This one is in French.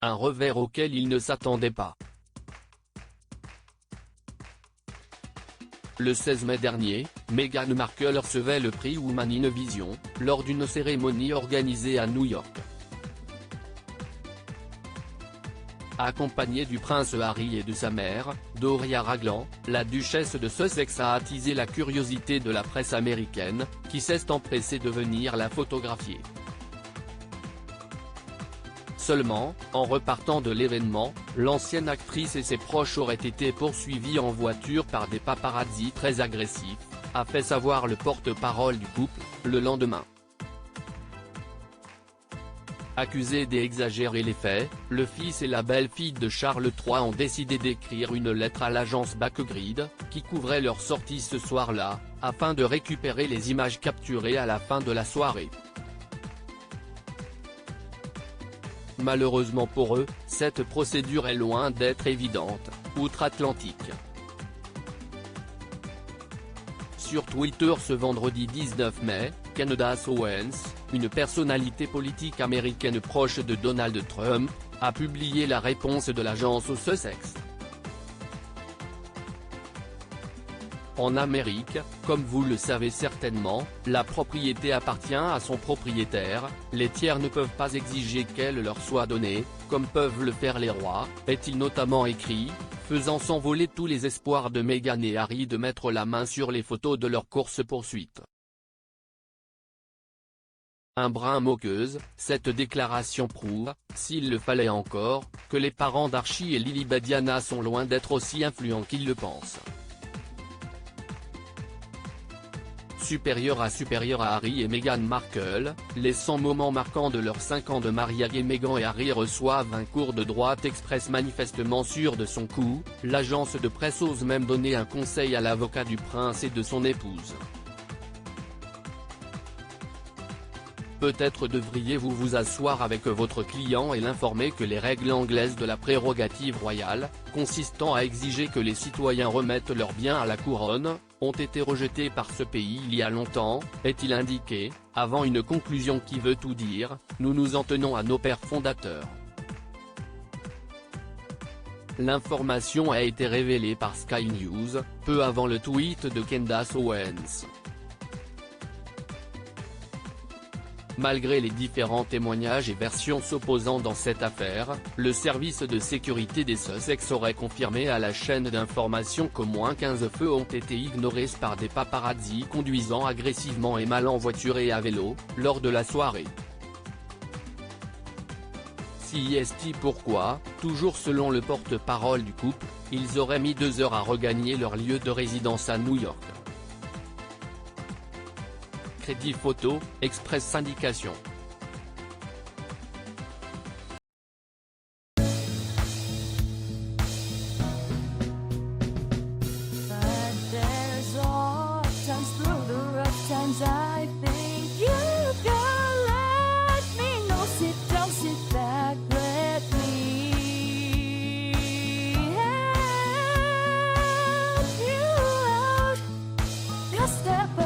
un revers auquel il ne s'attendait pas. Le 16 mai dernier, Meghan Markle recevait le prix Woman in Vision, lors d'une cérémonie organisée à New York. Accompagnée du prince Harry et de sa mère, Doria Ragland, la duchesse de Sussex a attisé la curiosité de la presse américaine, qui s'est empressée de venir la photographier. Seulement, en repartant de l'événement, l'ancienne actrice et ses proches auraient été poursuivis en voiture par des paparazzi très agressifs, a fait savoir le porte-parole du couple, le lendemain. Accusés d'exagérer les faits, le fils et la belle-fille de Charles III ont décidé d'écrire une lettre à l'agence Backgrid, qui couvrait leur sortie ce soir-là, afin de récupérer les images capturées à la fin de la soirée. Malheureusement pour eux, cette procédure est loin d'être évidente, outre-Atlantique. Sur Twitter ce vendredi 19 mai, Candace Owens, une personnalité politique américaine proche de Donald Trump, a publié la réponse de l'agence au Sussex. En Amérique, comme vous le savez certainement, la propriété appartient à son propriétaire, les tiers ne peuvent pas exiger qu'elle leur soit donnée, comme peuvent le faire les rois, est-il notamment écrit, faisant s'envoler tous les espoirs de Meghan et Harry de mettre la main sur les photos de leur course-poursuite. Un brin moqueuse, cette déclaration prouve, s'il le fallait encore, que les parents d'Archie et Lily Badiana sont loin d'être aussi influents qu'ils le pensent. Supérieur à Harry et Meghan Markle, les 100 moments marquants de leurs 5 ans de mariage et Meghan et Harry reçoivent un cours de droite express manifestement sûr de son coup, l'agence de presse ose même donner un conseil à l'avocat du prince et de son épouse. Peut-être devriez-vous vous asseoir avec votre client et l'informer que les règles anglaises de la prérogative royale, consistant à exiger que les citoyens remettent leurs biens à la couronne, ont été rejetées par ce pays il y a longtemps, est-il indiqué, avant une conclusion qui veut tout dire, nous nous en tenons à nos pères fondateurs. L'information a été révélée par Sky News, peu avant le tweet de Candace Owens. Malgré les différents témoignages et versions s'opposant dans cette affaire, le service de sécurité des Sussex aurait confirmé à la chaîne d'information qu'au moins 15 feux ont été ignorés par des paparazzi conduisant agressivement et mal en voiture et à vélo, lors de la soirée. Si est pourquoi, toujours selon le porte-parole du couple, ils auraient mis 2 heures à regagner leur lieu de résidence à New York. Crédit photo, Express Syndication. Step